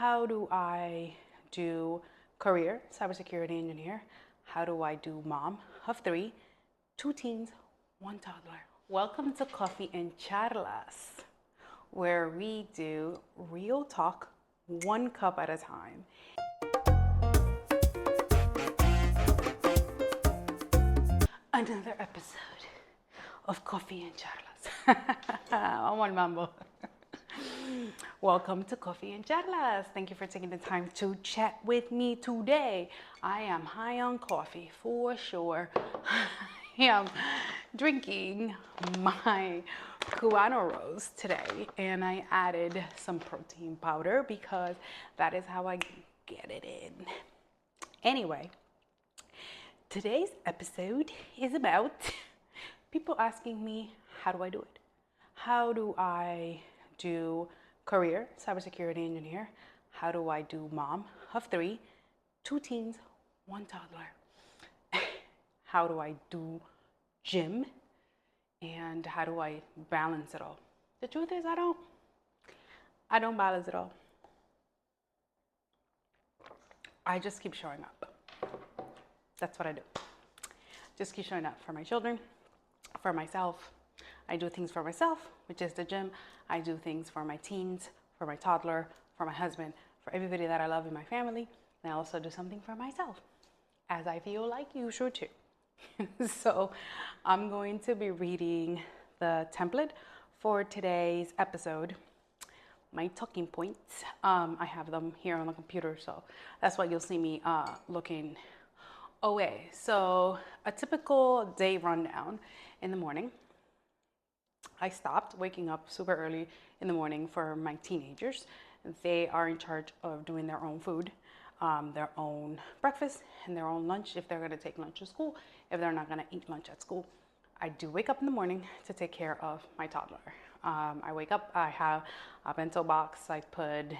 how do I do career cybersecurity engineer? How do I do mom of three, two teens, one toddler? Welcome to Coffee and Charlas, where we do real talk, one cup at a time. Another episode of Coffee and Charlas. I'm on mambo. Welcome to Coffee and Charlas. Thank you for taking the time to chat with me today. I am high on coffee for sure. I am drinking my Cubano roast today, and I added some protein powder because that is how I get it in. Anyway, today's episode is about people asking me, how do I do it? How do I do career cybersecurity engineer? How do I do mom of three, two teens, one toddler? How do I do gym? And how do I balance it all? The truth is, I don't balance it all. I just keep showing up. That's what I do. Just keep showing up for my children, for myself. I do things for myself, which is the gym. I do things for my teens, for my toddler, for my husband, for everybody that I love in my family. And I also do something for myself, as I feel like you should too. So I'm going to be reading the template for today's episode, my talking points. I have them here on the computer, so that's why you'll see me looking away. So a typical day rundown in the morning. I stopped waking up super early in the morning for my teenagers. They are in charge of doing their own food, their own breakfast, and their own lunch if they're going to take lunch to school, if they're not going to eat lunch at school. I do wake up in the morning to take care of my toddler. I wake up, I have a bento box. I put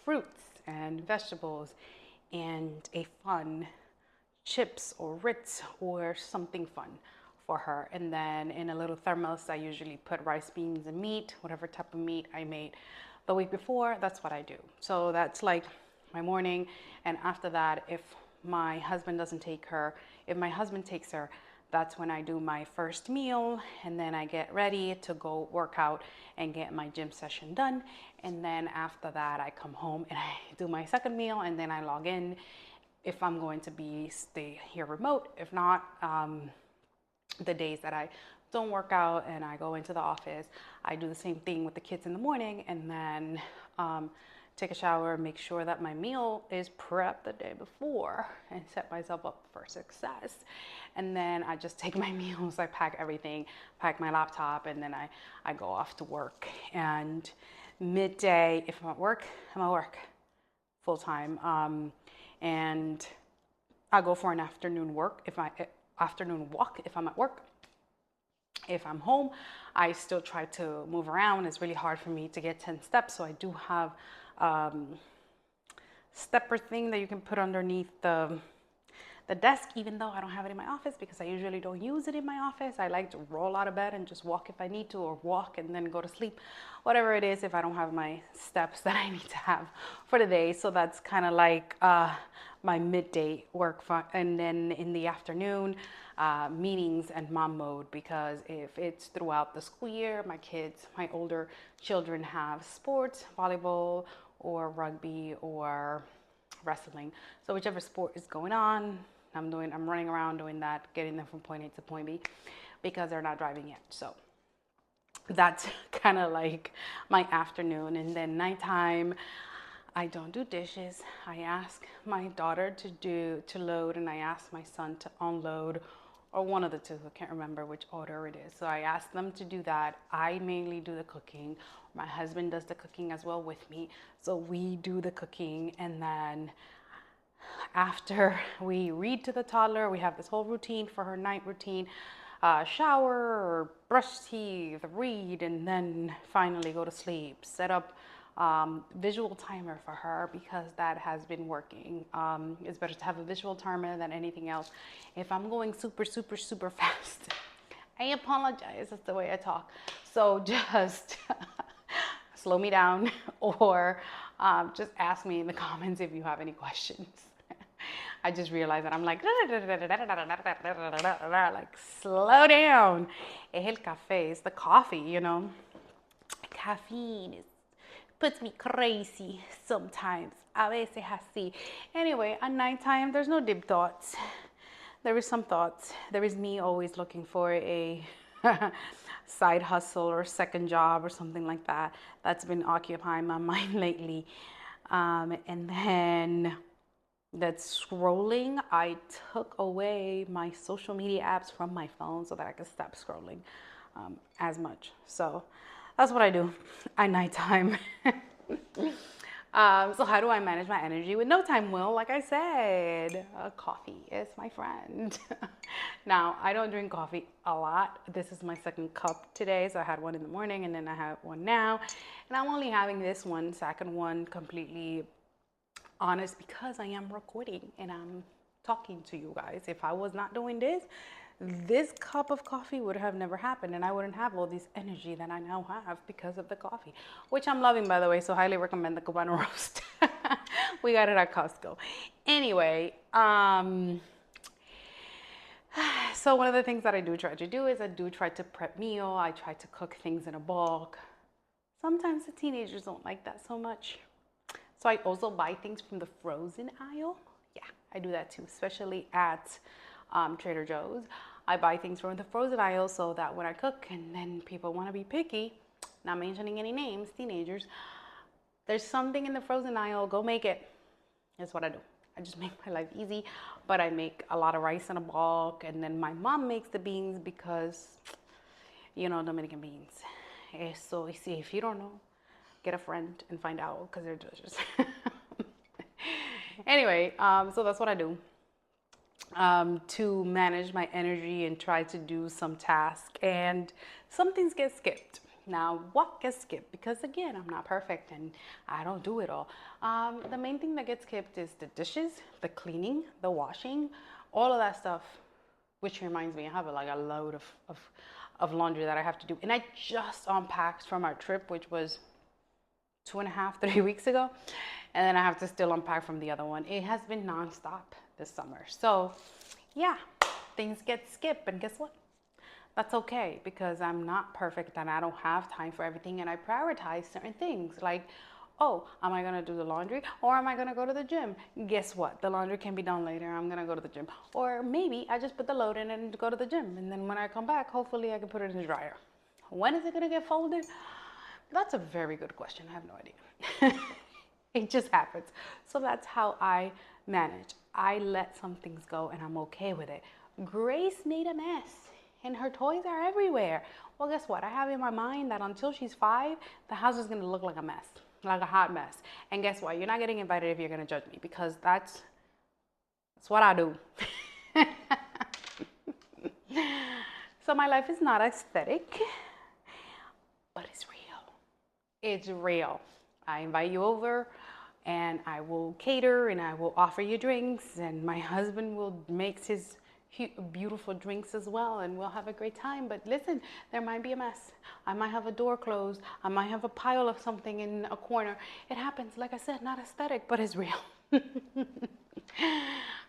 fruits and vegetables and a fun chips or Ritz or something fun for her. And then in a little thermos, I usually put rice, beans, and meat, whatever type of meat I made the week before. That's what I do. So that's like my morning. And after that, if my husband doesn't take her, if my husband takes her, that's when I do my first meal, and then I get ready to go work out and get my gym session done. And then after that, I come home and I do my second meal, and then I log in if I'm going to stay here remote. If not, the days that I don't work out and I go into the office, I do the same thing with the kids in the morning, and then take a shower, make sure that my meal is prepped the day before, and set myself up for success. And then I just take my meals, I pack everything, pack my laptop, and then I go off to work. And midday, if I'm at work, I'm at work full time. And I go for an afternoon walk if I'm at work. If I'm home, I still try to move around. It's really hard for me to get 10 steps, so I do have stepper thing that you can put underneath the desk, even though I don't have it in my office because I usually don't use it in my office. I like to roll out of bed and just walk if I need to, or walk and then go to sleep, whatever it is, if I don't have my steps that I need to have for the day. So that's kind of like my midday work. And then in the afternoon, meetings and mom mode, because if it's throughout the school year, my older children have sports, volleyball or rugby or wrestling. So whichever sport is going on, I'm running around doing that, getting them from point A to point B, because they're not driving yet. So that's kind of like my afternoon. And then nighttime, I don't do dishes. I ask my daughter to load, and I ask my son to unload, or one of the two. I can't remember which order it is. So I ask them to do that. I mainly do the cooking. My husband does the cooking as well with me. So we do the cooking, and then after we read to the toddler, we have this whole routine for her night routine. Shower or brush teeth, read, and then finally go to sleep. Set up visual timer for her, because that has been working. It's better to have a visual timer than anything else. If I'm going super fast, I apologize, that's the way I talk. So just slow me down, or just ask me in the comments if you have any questions. I just realized that I'm like, like slow down. Es el café, it's the coffee, you know. Caffeine puts me crazy sometimes. A veces así. Anyway, at nighttime, there's no deep thoughts. There is some thoughts. There is me always looking for a side hustle or second job or something like that. That's been occupying my mind lately. And then that's scrolling. I took away my social media apps from my phone so that I could stop scrolling as much. So that's what I do at nighttime. So how do I manage my energy with no time? Well, like I said, coffee is my friend. Now, I don't drink coffee a lot. This is my second cup today. So I had one in the morning and then I have one now. And I'm only having this one, second one, completely honest because I am recording and I'm talking to you guys. If I was not doing this cup of coffee would have never happened and I wouldn't have all this energy that I now have because of the coffee, which I'm loving, by the way. So highly recommend the Cubano roast. We got it at Costco. Anyway, so one of the things that I do try to do is I do try to prep meal. I try to cook things in a bulk. Sometimes the teenagers don't like that so much. So I also buy things from the frozen aisle. Yeah, I do that too, especially at Trader Joe's. I buy things from the frozen aisle so that when I cook and then people want to be picky, not mentioning any names, teenagers, there's something in the frozen aisle, go make it. That's what I do. I just make my life easy, but I make a lot of rice in a bulk, and then my mom makes the beans because, you know, Dominican beans. So if you don't know, get a friend and find out because they're delicious. Anyway, so that's what I do. To manage my energy and try to do some tasks, and some things get skipped. Now, what gets skipped? Because again, I'm not perfect and I don't do it all. The main thing that gets skipped is the dishes, the cleaning, the washing, all of that stuff, which reminds me, I have like a load of laundry that I have to do. And I just unpacked from our trip, which was 2.5, 3 weeks ago. And then I have to still unpack from the other one. It has been nonstop this summer. So yeah, things get skipped, and guess what? That's okay because I'm not perfect and I don't have time for everything, and I prioritize certain things like, oh, am I gonna do the laundry or am I gonna go to the gym? Guess what? The laundry can be done later. I'm gonna go to the gym. Or maybe I just put the load in and go to the gym, and then when I come back, hopefully I can put it in the dryer. When is it gonna get folded? That's a very good question. I have no idea. It just happens. So that's how I manage. I let some things go and I'm okay with it. Grace made a mess and her toys are everywhere. Well, guess what? I have in my mind that until she's 5, the house is gonna look like a mess, like a hot mess. And guess what? You're not getting invited if you're gonna judge me, because that's what I do. So my life is not aesthetic, but it's real. It's real. I invite you over and I will cater and I will offer you drinks, and my husband will make his beautiful drinks as well, and we'll have a great time. But listen, there might be a mess. I might have a door closed. I might have a pile of something in a corner. It happens. Like I said, not aesthetic, but it's real.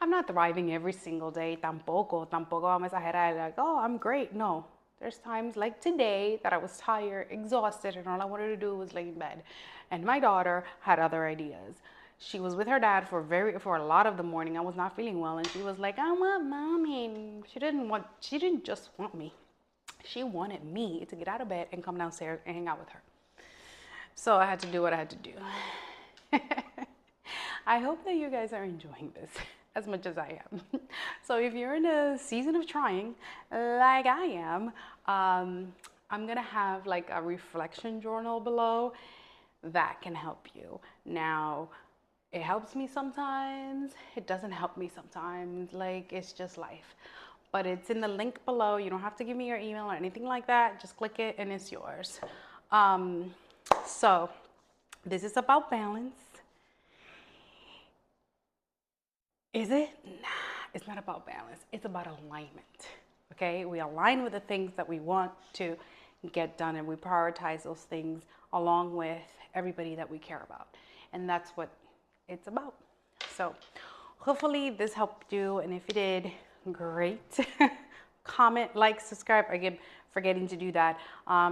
I'm not thriving every single day. Tampoco vamos a exagerar like, oh, I'm great. No. There's times like today that I was tired, exhausted, and all I wanted to do was lay in bed. And my daughter had other ideas. She was with her dad for a lot of the morning. I was not feeling well, and she was like, I want mommy. And she didn't just want me. She wanted me to get out of bed and come downstairs and hang out with her. So I had to do what I had to do. I hope that you guys are enjoying this as much as I am. So if you're in a season of trying, like I am, I'm gonna have like a reflection journal below that can help you. Now, it helps me sometimes, it doesn't help me sometimes, like it's just life. But it's in the link below. You don't have to give me your email or anything like that. Just click it and it's yours. So this is about balance. Is it? Nah, it's not about balance. It's about alignment. Okay, we align with the things that we want to get done, and we prioritize those things along with everybody that we care about. And that's what it's about. So hopefully this helped you, and if it did, great. Comment, like, subscribe. Again, forgetting to do that.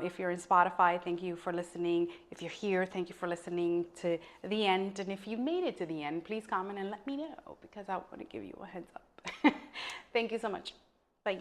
If you're in Spotify, thank you for listening. If you're here, thank you for listening to the end. And if you made it to the end, please comment and let me know, because I want to give you a heads up. Thank you so much. Bye.